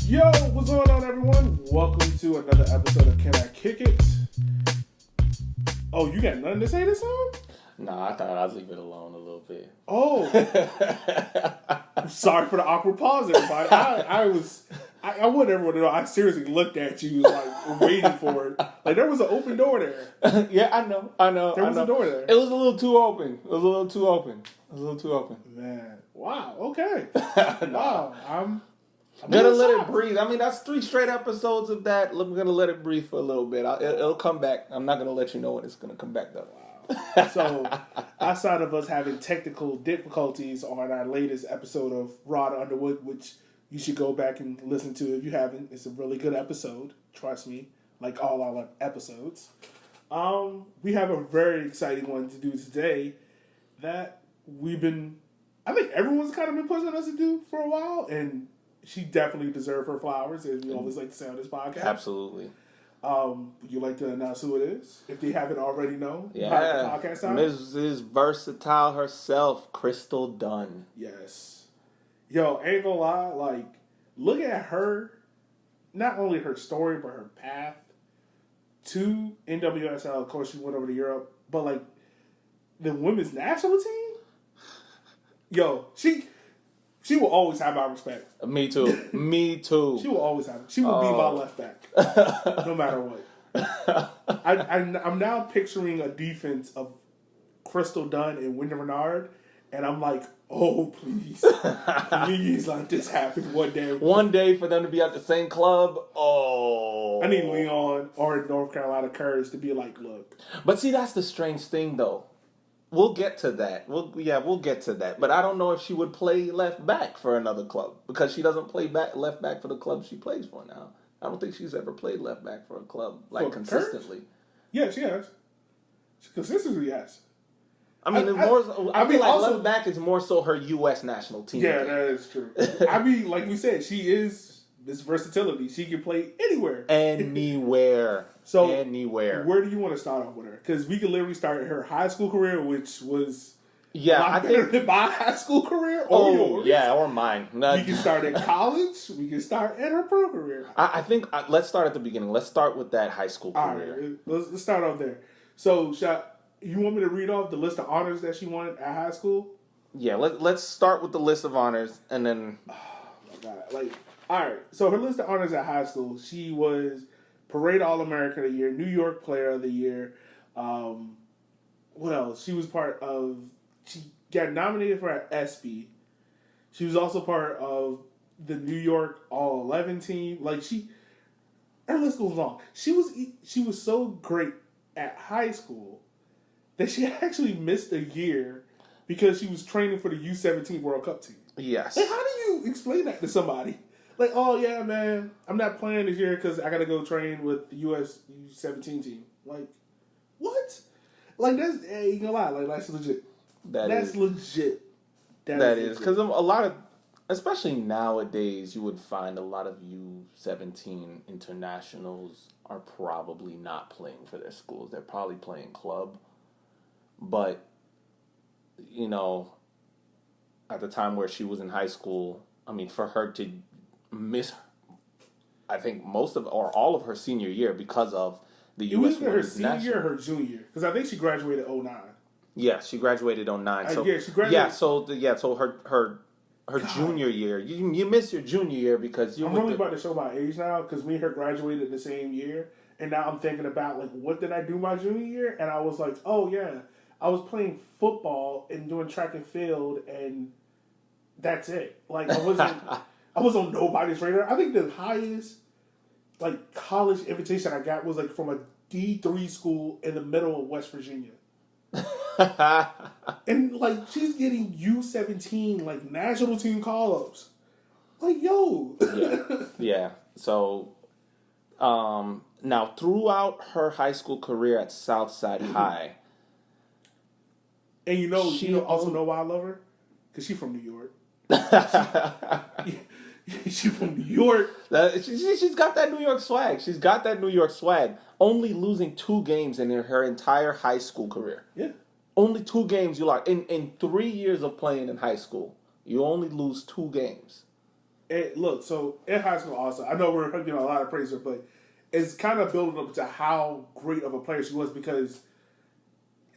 Yo, what's going on, everyone? Welcome to another episode of Can I Kick It? Oh, you got nothing to say this time? Nah, I thought I'd leave it alone a little bit. Oh. I'm sorry for the awkward pause, everybody. I want everyone to know I seriously looked at you like waiting for it. Like there was an open door there. Yeah, I know. There was a door there. It was a little too open. Man. Wow, okay. Wow. I'm gonna let it breathe. I mean, that's 3 straight episodes of that. I'm gonna let it breathe for a little bit. It'll come back. I'm not gonna let you know when it's gonna come back though. Wow. So, outside of us having technical difficulties on our latest episode of Rod Underwood, which you should go back and listen to if you haven't, it's a really good episode. Trust me, like all our episodes. We have a very exciting one to do today that I think everyone's kind of been pushing us to do for a while, and she definitely deserves her flowers, as we always like to say on this podcast. Absolutely. Would you like to announce who it is, if they haven't already known? Yeah, podcast time? Mrs. Versatile herself, Crystal Dunn. Yes. Yo, ain't gonna lie, like, look at her, not only her story, but her path to NWSL. Of course, she went over to Europe, but, like, the women's national team? Yo, she will always have my respect. Me too. She will always have it. She will be my left back, no matter what. I'm now picturing a defense of Crystal Dunn and Wendy Renard, and I'm like, oh, please let this happen one day. One day for them to be at the same club. Oh, I need Leon or North Carolina Courage to be like, look. But see, that's the strange thing, though. We'll get to that. We'll get to that. But I don't know if she would play left back for another club because she doesn't play left back for the club she plays for now. I don't think she's ever played left back for a club consistently. Courage? Yeah, she has. She consistently has. I mean, I feel like left back is more so her U.S. national team. Yeah, that is true. I mean, like we said, she is this versatility. She can play anywhere. Anywhere. Anywhere. Where do you want to start off with her? Because we could literally start her high school career, which was I think than my high school career or yours. Yeah, or mine. We can start at college. We can start at her pro career. I think let's start at the beginning. Let's start with that high school career. All right, let's start off there. So, you want me to read off the list of honors that she won at high school? Yeah, let's start with the list of honors, and then... Oh, my God. All right. So, her list of honors at high school, she was Parade All-American of the Year, New York Player of the Year. What else? She was she got nominated for an ESPY. She was also part of the New York All-11 team. Her list goes long. She was so great at high school that she actually missed a year because she was training for the U17 World Cup team. Yes. How do you explain that to somebody? Like, oh yeah, man, I'm not playing this year because I got to go train with the US U17 team. Like, what? Like, that's, you gonna lie, like, that's legit. That's legit. That is. Because a lot of, especially nowadays, you would find a lot of U17 internationals are probably not playing for their schools. They're probably playing club. But, at the time where she was in high school, I mean, for her to miss, I think, most of or all of her senior year because of the U.S. It was her senior year or her junior year? Because I think she graduated 2009. Yeah, she graduated 2009. So, she graduated. So her junior year, you miss your junior year because I'm really about to show my age now because me and her graduated the same year, and now I'm thinking about like what did I do my junior year, and I was like, oh yeah, I was playing football and doing track and field, and that's it. Like I was on nobody's radar. I think the highest like college invitation I got was like from a D3 school in the middle of West Virginia. And like she's getting U17 like national team call-ups. Like, yo. Yeah. So now throughout her high school career at Southside High. And you also know why I love her? Because she's from New York. She's from New York. She's got that New York swag. Only losing 2 games in her entire high school career. Yeah. Only 2 games you lost. In 3 years of playing in high school, you only lose 2 games. look, so in high school also, I know we're giving a lot of praise her, but it's kind of building up to how great of a player she was because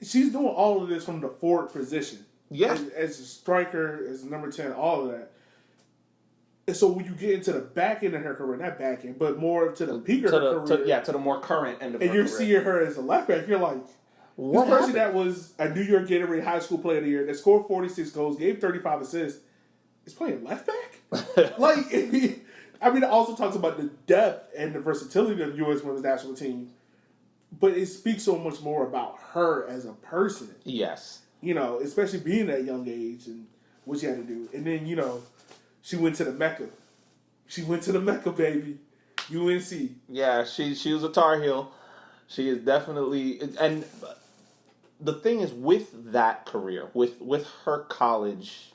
she's doing all of this from the forward position. Yeah. As a striker, as number 10, all of that. And so when you get into the back end of her career, not back end, but more to the peak of her career. To the more current end of her career. And you're seeing her as a left back, you're like, this person that was a New York Gatorade High School Player of the Year that scored 46 goals, gave 35 assists, is playing left back? Like, I mean, it also talks about the depth and the versatility of the U.S. Women's National Team, but it speaks so much more about her as a person. Yes. You know, especially being at a young age and what she had to do. And then, you know, she went to the Mecca. She went to the Mecca, baby. UNC. Yeah, she was a Tar Heel. She is definitely... And the thing is, with that career, with her college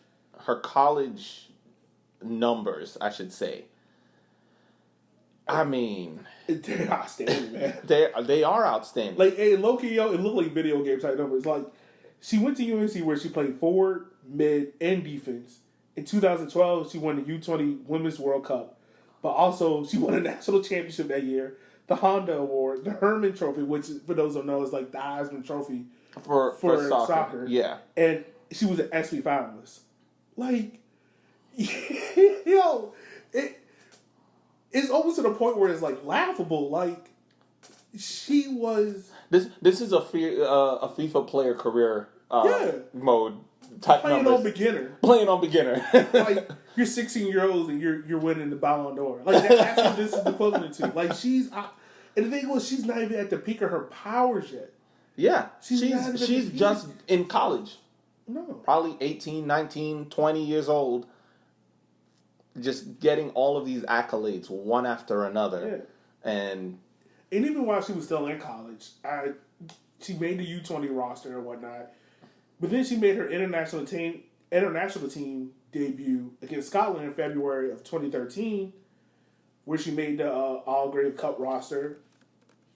numbers, I should say, I mean... They're outstanding, man. They are outstanding. Like, hey, low-key, yo, it looked like video game type numbers. Like, she went to UNC where she played forward, mid, and defense. In 2012, she won the U20 Women's World Cup. But also, she won a national championship that year, the Honda Award, the Herman Trophy, which, for those who don't know, is like the Heisman Trophy for soccer. Yeah. And she was an ESPY finalist. Like, yo, it's almost to the point where it's, like, laughable. Like, she was... This is a FIFA player career mode type Playing numbers. Playing on beginner. Like, you're 16-year-olds and you're winning the Ballon d'Or. Like, that's what this is equivalent to. Like, and the thing was, she's not even at the peak of her powers yet. Yeah. She's just in college. No. Probably 18, 19, 20 years old. Just getting all of these accolades one after another. Yeah. And even while she was still in college, she made the U20 roster and whatnot. But then she made her international team debut against Scotland in February of 2013, where she made the All-Grade Cup roster.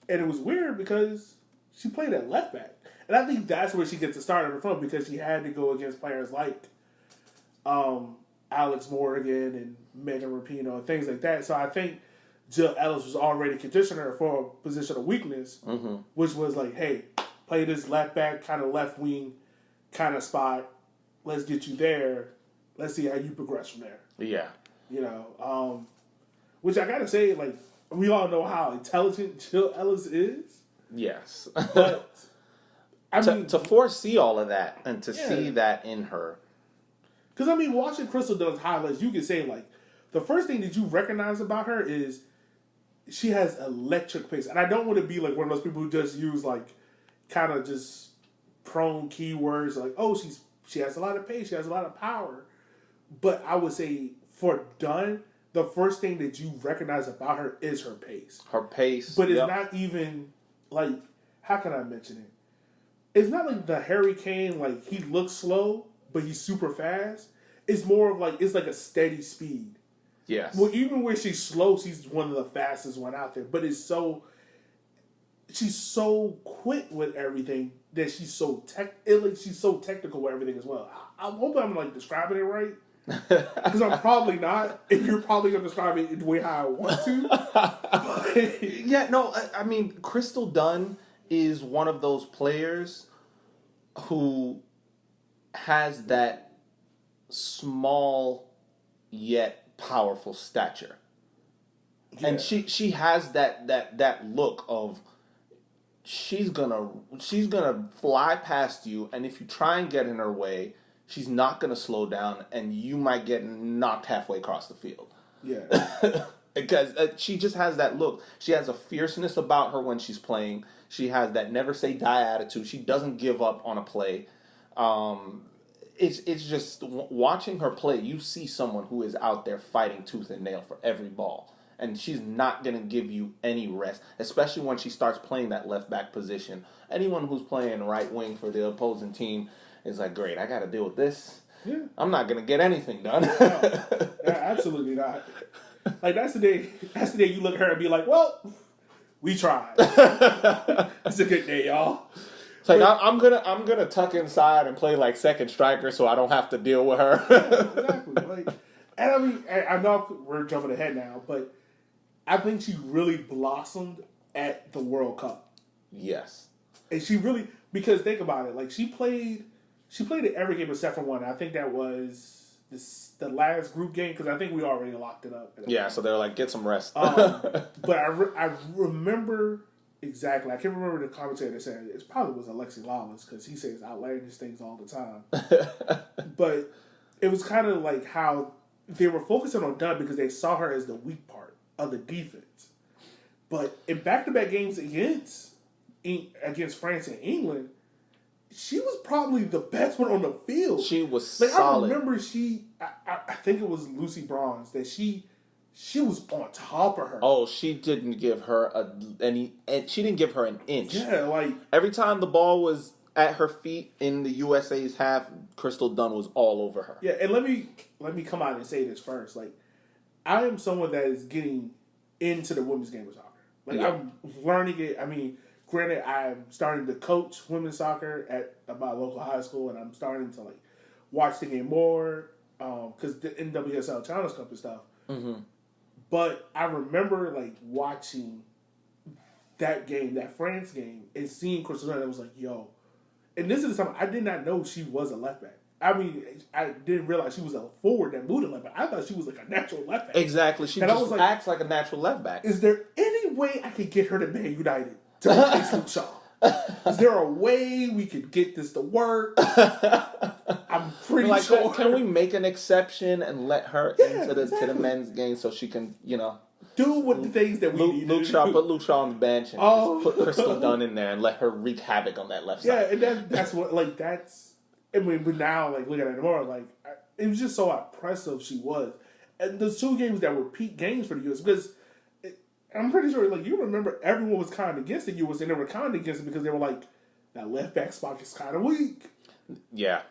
And it was weird because she played at left back. And I think that's where she gets the start of her from because she had to go against players like Alex Morgan and Megan Rapinoe and things like that. So I think Jill Ellis was already conditioning her for a position of weakness, which was like, hey, play this left back, kind of left wing kind of spot. Let's get you there. Let's see how you progress from there. Yeah. You know, which I got to say, like, we all know how intelligent Jill Ellis is. Yes. But, I mean... To foresee all of that and to see that in her. Because, I mean, watching Crystal Dunn's highlights, you can say, like, the first thing that you recognize about her is she has electric pace. And I don't want to be, like, one of those people who just use, like, kind of just prone keywords. Like, oh, she has a lot of pace. She has a lot of power. But I would say, for Dunn, the first thing that you recognize about her is her pace. Her pace. But it's not even, like, how can I mention it? It's not like the Harry Kane, like, he looks slow, but he's super fast. It's more of like, it's like a steady speed. Yes. Well, even when she's slow, she's one of the fastest one out there. But she's so quick with everything that she's so technical with everything as well. I hope I'm like describing it right. Because I'm probably not, and you're probably going to describe it the way how I want to. Yeah, no, I mean, Crystal Dunn is one of those players who has that small yet powerful stature. Yeah. And she has that look of she's gonna fly past you, and if you try and get in her way, she's not gonna slow down, and you might get knocked halfway across the field. Yeah. Because she just has that look. She has a fierceness about her when she's playing. She has that never say die attitude. She doesn't give up on a play. It's just watching her play. You see someone who is out there fighting tooth and nail for every ball, and she's not going to give you any rest, especially when she starts playing that left back position. Anyone who's playing right wing for the opposing team is like, great, I got to deal with this. Yeah. I'm not going to get anything done. No, absolutely not. Like, that's the day you look at her and be like, well, we tried. It's a good day, y'all. It's like, I'm gonna tuck inside and play like second striker so I don't have to deal with her. Yeah, exactly. Like, And I mean, I know we're jumping ahead now, but I think she really blossomed at the World Cup. Yes. And she really, because think about it, like she played in every game except for one. I think that was the last group game because I think we already locked it up. Yeah, so they're like, get some rest. But I remember exactly. I can't remember the commentator that said it probably was Alexi Lawless because he says outlandish things all the time. But it was kind of like how they were focusing on Dunn because they saw her as the weak part of the defense. But in back-to-back games against France and England, she was probably the best one on the field. She was solid. I remember I think it was Lucy Bronze that she was on top of her. Oh, she didn't give her she didn't give her an inch. Yeah, like every time the ball was at her feet in the USA's half, Crystal Dunn was all over her. Yeah, and let me come out and say this first. Like, I am someone that is getting into the women's game of soccer. Like, yeah. I'm learning it. I mean, granted, I'm starting to coach women's soccer at my local high school, and I'm starting to like watch the game more because the NWSL Challenge Cup and stuff. Mm-hmm. But I remember like watching that game, that France game, and seeing Crystal Dunn. I was like, yo. And this is something I did not know she was a left back. I mean, I didn't realize she was a forward that moved a left back. I thought she was like a natural left back. Exactly. She just acts like a natural left back. Is there any way I could get her to Man United to replace Luke Shaw? Is there a way we could get this to work? I'm pretty sure. Can we make an exception and let her into the men's game so she can, do what the things that we need Luke Shaw, put Luke Shaw on the bench and just put Crystal Dunn in there and let her wreak havoc on that left side. Yeah, and that's what, like, that's... I mean, but now, like, looking at it more, like, it was just so impressive she was. And those two games that were peak games for the U.S., because I'm pretty sure, like, you remember everyone was kind of against the U.S., and they were kind of against it because they were like, that left back spot is kind of weak. Yeah.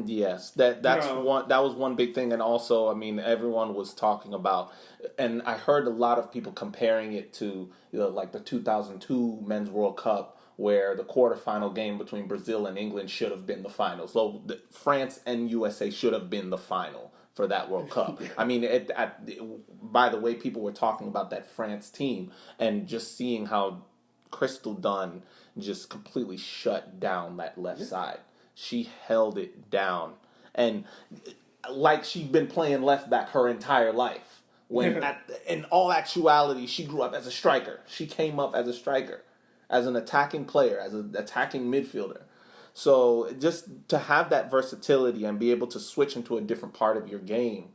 Yes, that was one big thing, and also, I mean, everyone was talking about, and I heard a lot of people comparing it to like the 2002 Men's World Cup, where the quarterfinal game between Brazil and England should have been the final. So France and USA should have been the final for that World Cup. I mean, by the way, people were talking about that France team, and just seeing how Crystal Dunn just completely shut down that left side. She held it down. And like she'd been playing left back her entire life. When in all actuality, she grew up as a striker. She came up as a striker, as an attacking player, as an attacking midfielder. So just to have that versatility and be able to switch into a different part of your game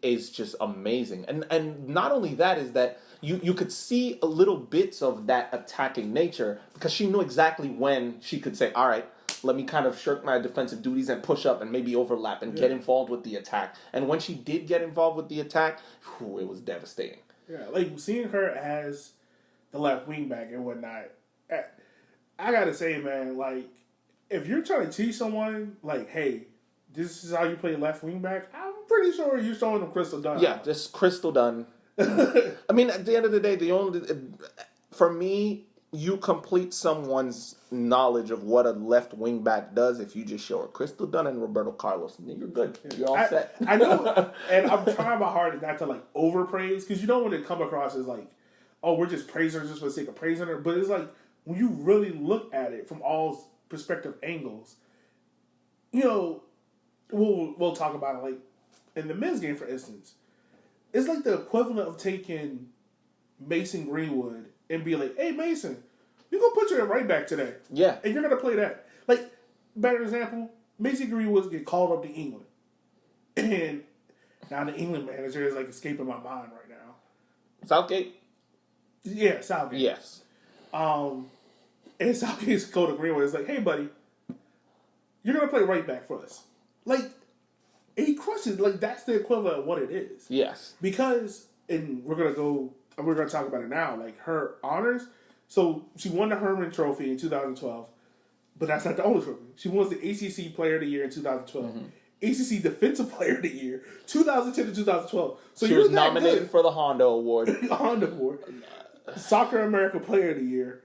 is just amazing. And not only that is that you could see a little bits of that attacking nature because she knew exactly when she could say, all right, let me kind of shirk my defensive duties and push up and maybe overlap and get involved with the attack. And when she did get involved with the attack, it was devastating. Yeah, like seeing her as the left wing back and whatnot, I gotta say, man, like, if you're trying to teach someone, like, hey, this is how you play left wing back, I'm pretty sure you're showing them Crystal Dunn. Yeah, just Crystal Dunn. I mean, at the end of the day, for me, you complete someone's knowledge of what a left wing back does if you just show her Crystal Dunn and Roberto Carlos, and then you're good. You're all set. I know, and I'm trying my hardest not to like overpraise because you don't want to come across as like, oh, we're just praising her just for the sake of praising her. But it's like when you really look at it from all perspective angles, we'll talk about it like in the men's game, for instance. It's like the equivalent of taking Mason Greenwood and be like, hey, Mason, you're going to put your right back today. Yeah. And you're going to play that. Like, better example, Mason Greenwood get called up to England. And now the England manager is, like, escaping my mind right now. Southgate? Yeah, Southgate. Yes. And Southgate's go to Greenwood. It's like, hey, buddy, you're going to play right back for us. Like, he crushes. Like, that's the equivalent of what it is. Yes. Because, and we're going to talk about it now, like her honors. So she won the Herman Trophy in 2012, but that's not the only trophy. She won the ACC Player of the Year in 2012, ACC Defensive Player of the Year, 2010 to 2012. So she was nominated for the Honda Award. Honda Award. Soccer America Player of the Year,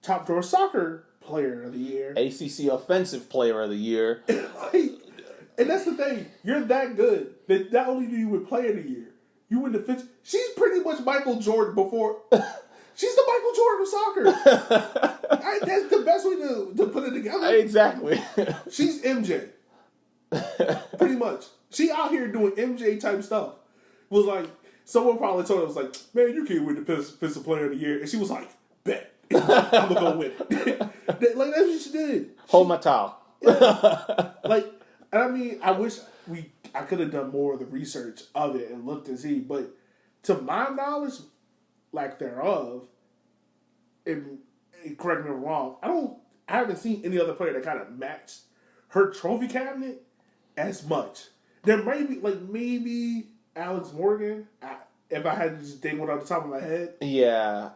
Top Drawer Soccer Player of the Year, ACC Offensive Player of the Year. And that's the thing. You're that good that not only do you win Player of the Year, you win the fifth. She's pretty much Michael Jordan before. She's the Michael Jordan of soccer. That's the best way to put it together. Exactly. She's MJ. Pretty much. She out here doing MJ type stuff. Was like, someone probably told her, was like, man, you can't win the Defensive Player of the Year. And she was like, bet. I'm going to go win it. Like, that's what she did. Hold my towel. Like, and I mean, I wish I could have done more of the research of it and looked and see, but to my knowledge, lack thereof, and correct me if I'm wrong, I haven't seen any other player that kind of matched her trophy cabinet as much. There may be, like, maybe Alex Morgan, if I had to just think one off the top of my head. Yeah.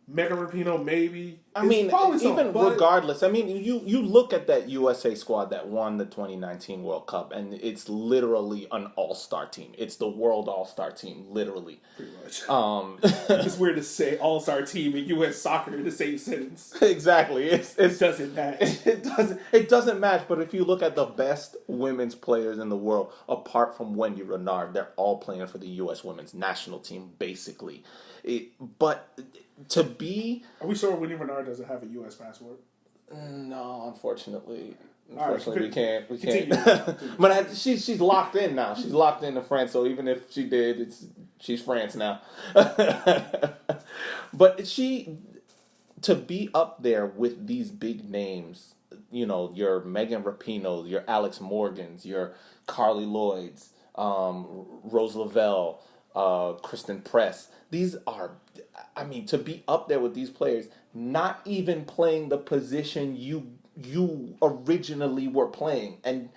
Megan Rapinoe, maybe. I mean, even regardless, I mean, you look at that USA squad that won the 2019 World Cup, and it's literally an all-star team. It's the world all-star team, literally. Pretty much. It's weird to say all-star team in U.S. soccer in the same sentence. Exactly. It doesn't match. It doesn't match, but if you look at the best women's players in the world, apart from Wendy Renard, they're all playing for the U.S. women's national team, basically. But to be... Are we sure Wendy Renard doesn't have a U.S. passport? No, unfortunately. Right, we can't. But she's locked in now. She's locked into France, so even if she did, she's France now. But to be up there with these big names, you know, your Megan Rapinoe, your Alex Morgans, your Carly Lloyds, Rose Lavelle, Kristen Press. These are, I mean, to be up there with these players, not even playing the position you originally were playing, and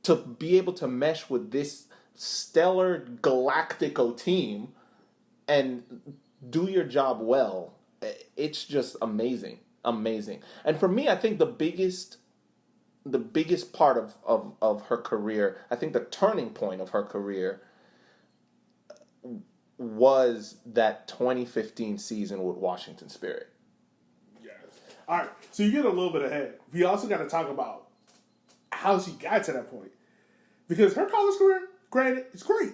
to be able to mesh with this stellar Galactico team and do your job well, it's just amazing. And for me, I think the biggest part of her career, I think the turning point of her career was that 2015 season with Washington Spirit. Yes. All right. So you get a little bit ahead. We also got to talk about how she got to that point. Because her college career, granted, it's great.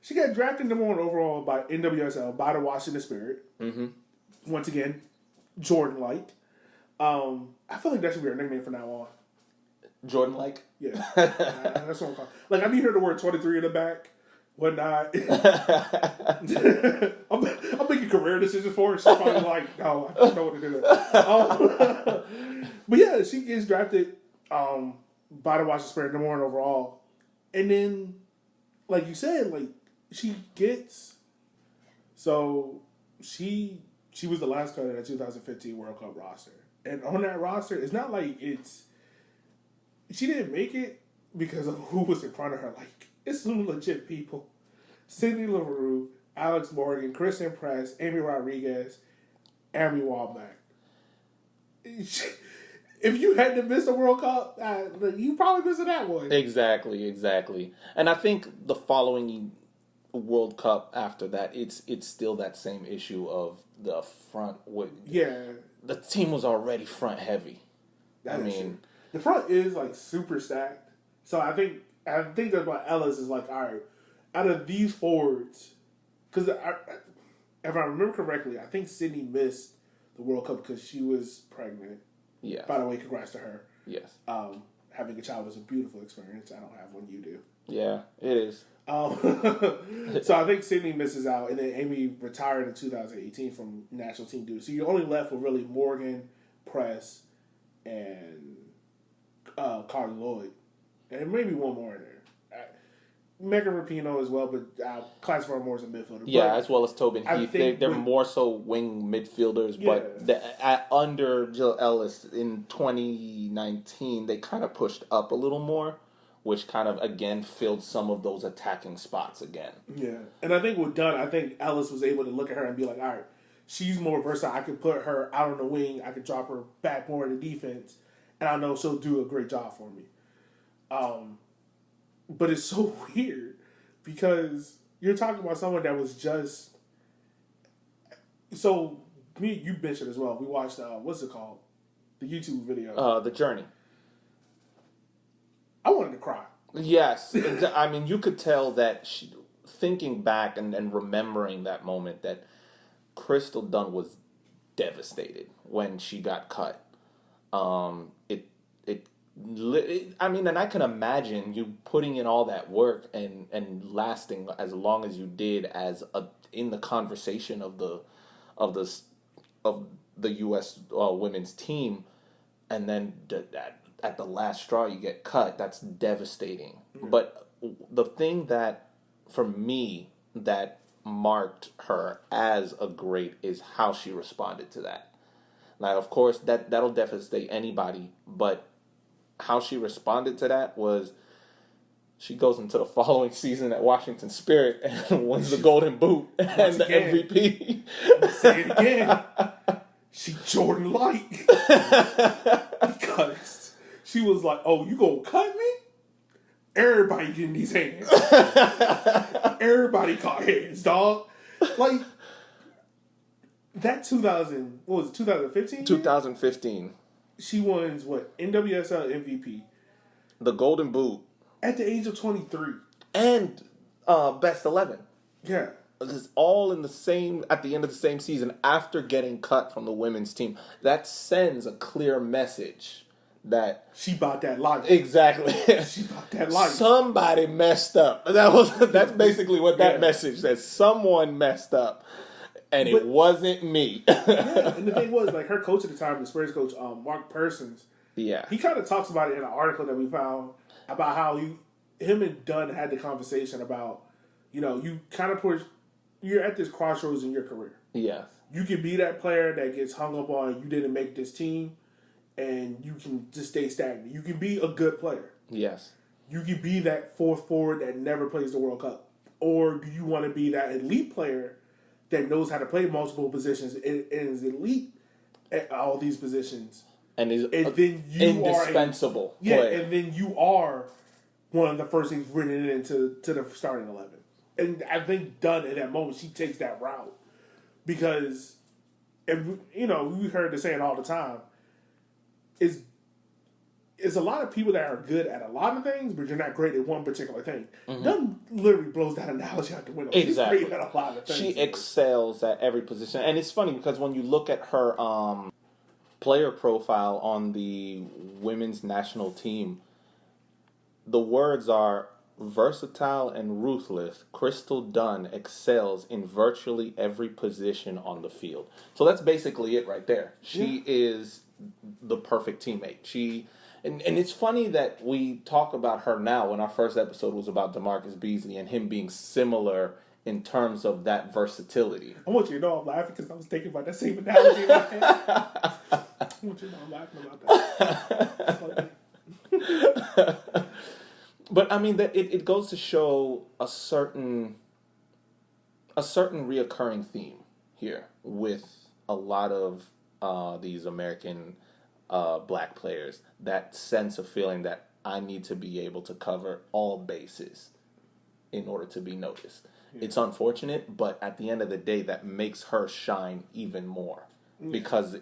She got drafted number 1 overall by NWSL by the Washington Spirit. Mm-hmm. Once again, Jordan-like. I feel like that should be her nickname from now on. Jordan-like? Yeah. That's what I'm calling. Like, I need her the word 23 in the back. Whatnot. I'm making career decisions for her. She's probably like, no, I don't know what to do. But yeah, she gets drafted by the Washington Spirit number 1 overall. And then, like you said, like, she was the last cut of that 2015 World Cup roster. And on that roster, it's not like she didn't make it because of who was in front of her. Like, it's some legit people. Sydney Leroux, Alex Morgan, Kristen Press, Amy Rodriguez, Amy Wambach. If you had to miss the World Cup, you probably missed that one. Exactly. And I think the following World Cup after that, it's still that same issue of the front. The team was already front heavy. True. The front is like super stacked. So I think that's why Ellis is like, all right, out of these forwards, because if I remember correctly, I think Sydney missed the World Cup because she was pregnant. Yeah. By the way, congrats to her. Yes. Having a child was a beautiful experience. I don't have one. You do. Yeah, it is. So I think Sydney misses out, and then Amy retired in 2018 from national team duty. So you're only left with really Morgan, Press, and Carly Lloyd, and maybe one more in there. Megan Rapinoe as well, but classify her more as a midfielder. Yeah, but as well as Tobin Heath. They're more so wing midfielders, but under Jill Ellis in 2019, they kind of pushed up a little more, which kind of, again, filled some of those attacking spots again. Yeah, and I think with Dunn, Ellis was able to look at her and be like, all right, she's more versatile. I can put her out on the wing. I can drop her back more in the defense, and I know she'll do a great job for me. But it's so weird because you're talking about someone that was just... So, you mentioned as well, we watched, what's it called? The YouTube video. The Journey. I wanted to cry. Yes. I mean, you could tell that thinking back and remembering that moment, that Crystal Dunn was devastated when she got cut. I mean, and I can imagine you putting in all that work and lasting as long as you did in the conversation of the U.S. Women's team, and then at the last straw you get cut. That's devastating. Yeah. But the thing that, for me, that marked her as a great is how she responded to that. Now, of course, that'll devastate anybody, but how she responded to that was, she goes into the following season at Washington Spirit and wins the Golden Boot and the MVP. Say it again. She Jordan Light. Because she was like, oh, you gonna cut me? Everybody getting these hands. Everybody caught hands, dog. Like, that 2015? 2015. She wins, what, NWSL MVP. The Golden Boot. At the age of 23. And Best 11. Yeah. It's all at the end of the same season after getting cut from the women's team. That sends a clear message that she bought that life. Exactly. She bought that life. Somebody messed up. That's basically what that message says. Someone messed up. And it wasn't me. Yeah, and the thing was, like, her coach at the time, the Spurs coach, Mark Persons, he kind of talks about it in an article that we found about how him and Dunn had the conversation about, you kind of you're at this crossroads in your career. Yes. You can be that player that gets hung up on, you didn't make this team, and you can just stay stagnant. You can be a good player. Yes. You can be that fourth forward that never plays the World Cup. Or do you want to be that elite player that knows how to play multiple positions and is elite at all these positions, and then you indispensable player. And then you are one of the first things written into the starting 11. And I think Dunn in that moment, she takes that route because, we heard the saying all the time, it's a lot of people that are good at a lot of things, but you're not great at one particular thing. Mm-hmm. Dunn literally blows that analogy out the window. Exactly. She's great at a lot of things. She excels at every position. And it's funny because when you look at her player profile on the women's national team, the words are versatile and ruthless. Crystal Dunn excels in virtually every position on the field. So that's basically it right there. She is the perfect teammate. And it's funny that we talk about her now when our first episode was about DeMarcus Beasley and him being similar in terms of that versatility. I want you to know I'm laughing because I was thinking about that same analogy in my head. I want you to know I'm laughing about that. But I mean, that it goes to show a certain reoccurring theme here with a lot of these American black players, that sense of feeling that I need to be able to cover all bases in order to be noticed. Yeah. It's unfortunate, but at the end of the day, that makes her shine even more because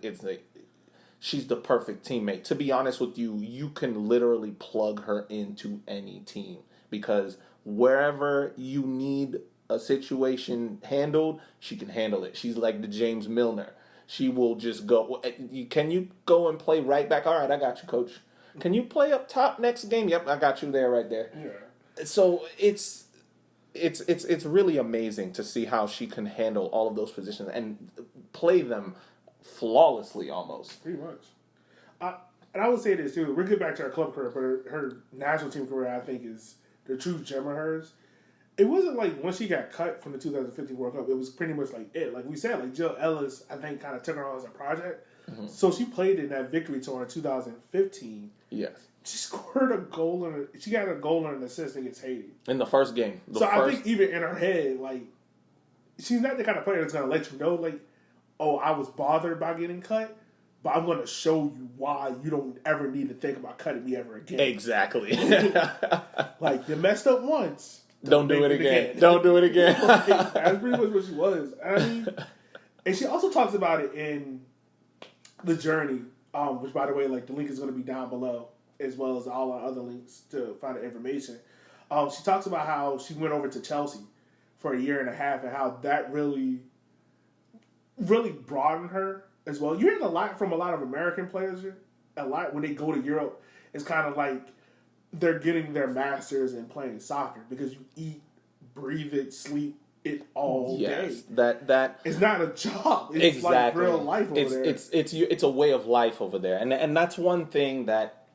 she's the perfect teammate. To be honest with you, you can literally plug her into any team because wherever you need a situation handled, she can handle it. She's like the James Milner. She will just go, can you go and play right back? All right, I got you, coach. Can you play up top next game? Yep, I got you there right there. Yeah. So it's really amazing to see how she can handle all of those positions and play them flawlessly almost. Pretty much. And I would say this too. We'll get back to her club career, but her national team career, I think, is the true gem of hers. It wasn't like when she got cut from the 2015 World Cup, it was pretty much like it. Like we said, like Jill Ellis, I think, kind of took her on as a project. Mm-hmm. So she played in that victory tour in 2015. Yes. She scored a goal she got a goal and an assist against Haiti. In the first game. I think even in her head, like, she's not the kind of player that's going to let you know, like, oh, I was bothered by getting cut, but I'm going to show you why you don't ever need to think about cutting me ever again. Exactly. Like, you messed up once. Don't do it again. Don't do it again. Like, that's pretty much what she was. I mean, and she also talks about it in The Journey, which, by the way, like, the link is going to be down below. as well as all our other links to find the information. She talks about how she went over to Chelsea for a year and a half and how that really, really broadened her as well. You hear a lot from a lot of American players. A lot when they go to Europe, it's kind of like they're getting their masters in playing soccer because you eat, breathe it, sleep it all day. That it's not a job. It's exactly. like real life over there. It's a way of life over there, and that's one thing that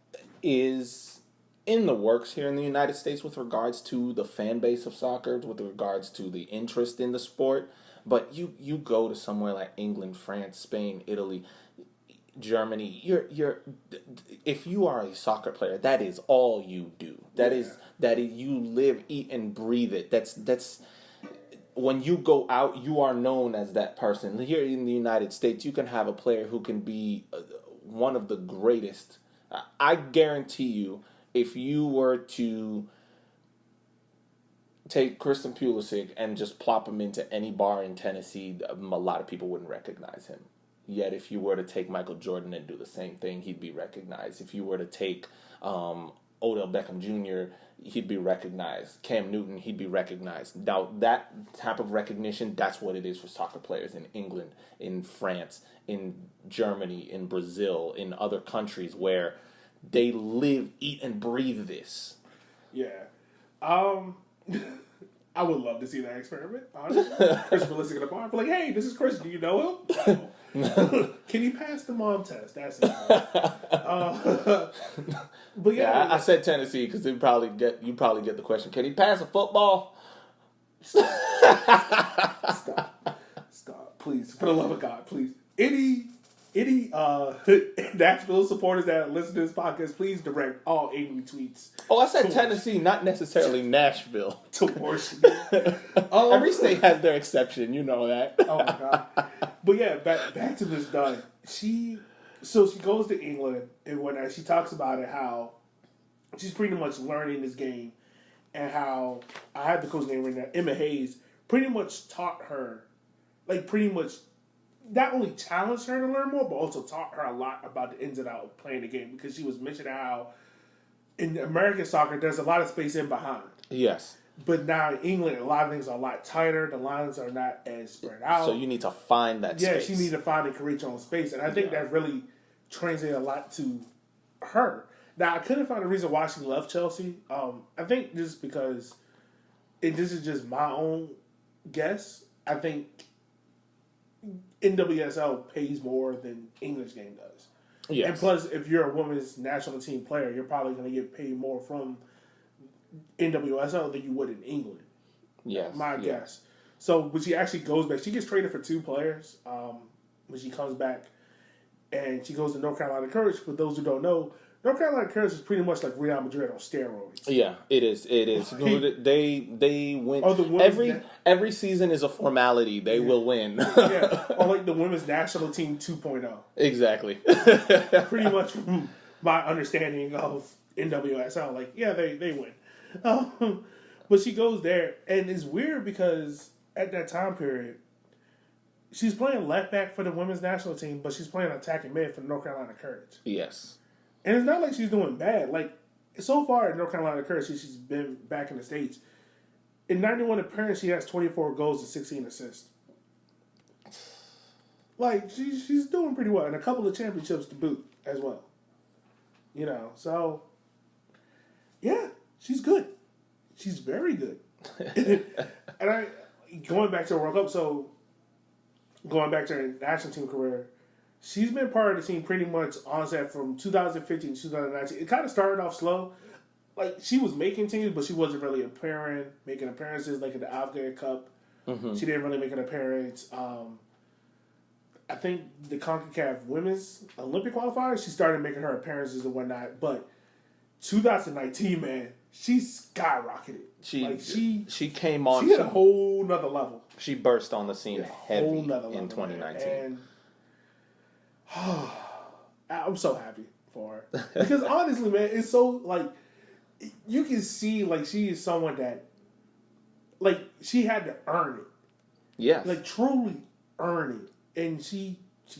is in the works here in the United States with regards to the fan base of soccer, with regards to the interest in the sport. But you go to somewhere like England, France, Spain, Italy, Germany, you're if you are a soccer player, that is all you do. That is you live, eat, and breathe it. That's when you go out, you are known as that person. Here in the United States, you can have a player who can be one of the greatest. I guarantee you, if you were to take Christian Pulisic and just plop him into any bar in Tennessee, a lot of people wouldn't recognize him. Yet if you were to take Michael Jordan and do the same thing, he'd be recognized. If you were to take Odell Beckham Jr., he'd be recognized. Cam Newton, he'd be recognized. Now, that type of recognition, that's what it is for soccer players in England, in France, in Germany, in Brazil, in other countries where they live, eat, and breathe this. Yeah. I would love to see that experiment, honestly. Chris will listen to the bar. Be like, hey, this is Chris. Do you know him? No. Can you pass the mom test? That's it. But yeah, I said Tennessee because you probably get the question. Can he pass a football? Stop, please, for the love of God, please. Any Nashville supporters that listen to this podcast, please direct all angry tweets. Oh, I said Tennessee, not necessarily Nashville. To Washington. Every state has their exception, you know that. Oh my God. But yeah, back to this Dunn. She goes to England and whatnot. She talks about it, how she's pretty much learning this game, and how I have the coach name right now, Emma Hayes, pretty much taught her, like pretty much not only challenged her to learn more, but also taught her a lot about the ins and outs of playing the game, because she was mentioning how in American soccer there's a lot of space in behind. Yes. But now in England, a lot of things are a lot tighter. The lines are not as spread out. So you need to find that space. Yeah, she needs to find and create your own space. And I think that really translated a lot to her. Now, I couldn't find a reason why she left Chelsea. I think just because, and this is just my own guess, I think NWSL pays more than English game does. Yes. And plus, if you're a women's national team player, you're probably going to get paid more from NWSL than you would in England. Yes. My guess. So when she actually goes back, she gets traded for 2 players when she comes back. And she goes to North Carolina Courage. For those who don't know, North Carolina Courage is pretty much like Real Madrid on steroids. Yeah, it is. It is. They win. Every season is a formality. They will win. Yeah, or like the women's national team 2.0. Exactly. Pretty much from my understanding of NWSL. Like, yeah, they win. But she goes there, and it's weird because at that time period, she's playing left back for the women's national team, but she's playing attacking mid for the North Carolina Courage. Yes. And it's not like she's doing bad. Like, so far in North Carolina Courage, she's been back in the States. In 91 appearances, she has 24 goals and 16 assists. Like, she's doing pretty well. And a couple of championships to boot as well. You know, so, yeah, she's good. She's very good. And going back to the World Cup, so going back to her national team career, she's been part of the team pretty much on set from 2015 to 2019. It kind of started off slow. Like, she was making teams, but she wasn't really making appearances, like in the Afghan Cup. Mm-hmm. She didn't really make an appearance. I think the CONCACAF Women's Olympic qualifiers, she started making her appearances and whatnot. But 2019, man, she skyrocketed. She came on. She hit a whole nother level. She burst on the scene heavy in 2019. And I'm so happy for her. Because honestly, man, it's so, like, you can see, like, she is someone that, like, she had to earn it. Yes. Like, truly earn it. And she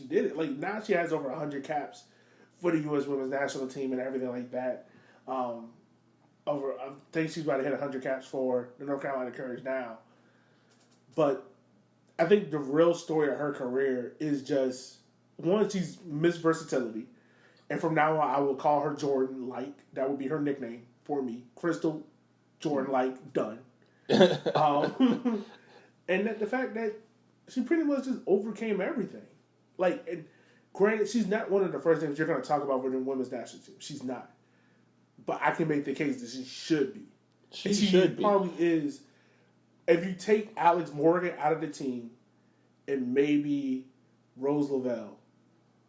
did it. Like, now she has over 100 caps for the U.S. Women's National Team and everything like that. I think she's about to hit 100 caps for the North Carolina Courage now. But I think the real story of her career is just, one, she's Miss Versatility. And from now on, I will call her Jordan Like. That would be her nickname for me. Crystal Jordan Like Dunn. And the fact that she pretty much just overcame everything. Like, and granted, she's not one of the first names you're going to talk about for the women's national team. She's not. But I can make the case that she should be. She should be. Probably is. If you take Alex Morgan out of the team and maybe Rose Lavelle,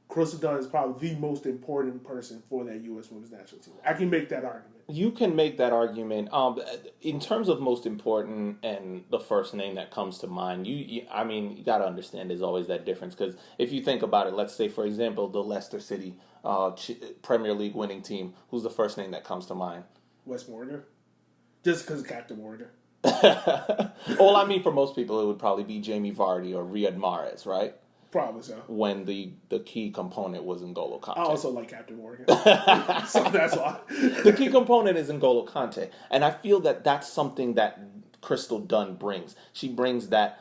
Crystal Dunn is probably the most important person for that U.S. Women's National Team. I can make that argument. You can make that argument. In terms of most important and the first name that comes to mind, you got to understand there's always that difference. Because if you think about it, let's say, for example, the Leicester City Premier League winning team, who's the first name that comes to mind? Wes Morgan. Just because Captain Morgan. Well, I mean, for most people, it would probably be Jamie Vardy or Riyad Mahrez, right? Probably so. When the key component was N'Golo Kante. I also like Captain Morgan. So that's why. The key component is N'Golo Kante. And I feel that that's something that Crystal Dunn brings. She brings that.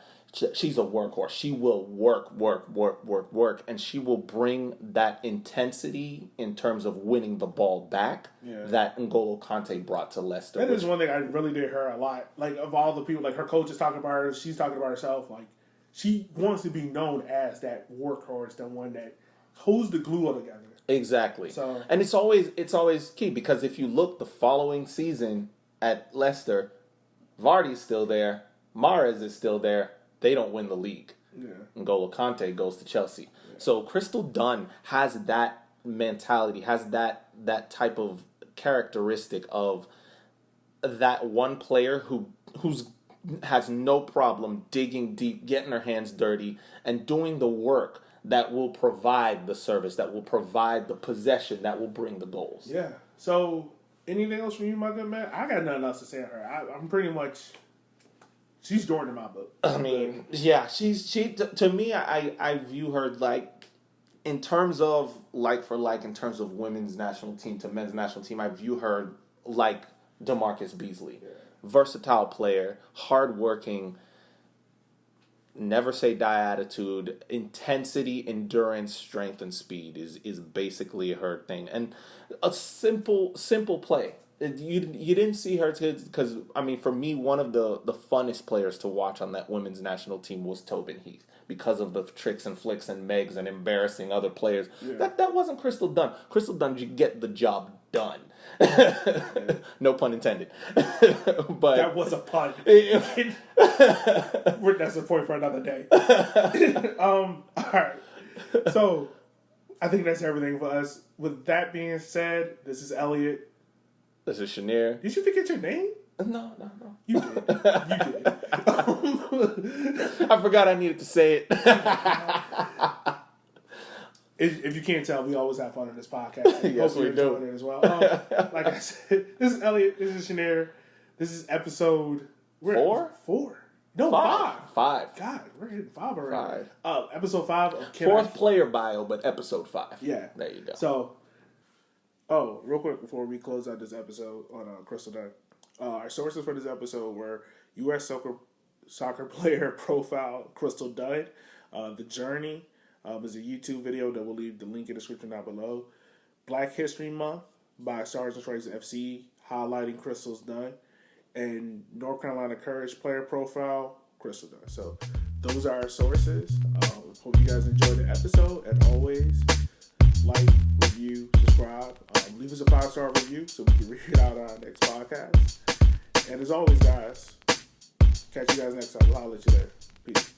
She's a workhorse. She will work. And she will bring that intensity in terms of winning the ball back that N'Golo Kante brought to Leicester. That is one thing I really did her a lot. Like, of all the people, like, her coach is talking about her. She's talking about herself. Like, she wants to be known as that workhorse, the one that holds the glue all together. Exactly. So, and it's always key, because if you look the following season at Leicester, Vardy's still there, Mahrez is still there. They don't win the league. Yeah. N'Golo Kante goes to Chelsea. Yeah. So Crystal Dunn has that mentality, has that type of characteristic of that one player who's has no problem digging deep, getting her hands dirty, and doing the work that will provide the service, that will provide the possession, that will bring the goals. Yeah. So, anything else from you, my good man? I got nothing else to say to her. I'm pretty much... She's Jordan in my book. I mean, yeah, she to me, I view her like, in terms of like for like, in terms of women's national team to men's national team, I view her like DeMarcus Beasley. Yeah. Versatile player, hardworking, never say die attitude, intensity, endurance, strength, and speed is basically her thing. And a simple play. You didn't see her because, I mean, for me, one of the funnest players to watch on that women's national team was Tobin Heath, because of the tricks and flicks and megs and embarrassing other players. Yeah. That wasn't Crystal Dunn. Crystal Dunn, you get the job done. No pun intended. But that was a pun. That's a point for another day. All right. So I think that's everything for us. With that being said, this is Elliot. This is Shanir. Did you forget your name? No. You did. I forgot I needed to say it. If you can't tell, we always have fun on this podcast. Yes, we do. It as well. Like I said, this is Elliot. This is Shanir. This is episode 4? 4. No, 5. 5. God, we're hitting 5 already. 5. Episode 5 of Fourth player bio, but episode 5. Yeah. There you go. So, real quick before we close out this episode on Crystal Dunn, our sources for this episode were U.S. soccer player profile Crystal Dunn, The Journey is a YouTube video that we'll leave the link in the description down below, Black History Month by Stars and Stripes FC highlighting Crystal Dunn, and North Carolina Courage player profile Crystal Dunn. So those are our sources. Hope you guys enjoyed the episode. And always, like, review, subscribe. Leave us a 5-star review so we can read it out on our next podcast. And as always, guys, catch you guys next time. We'll holler at you later. Peace.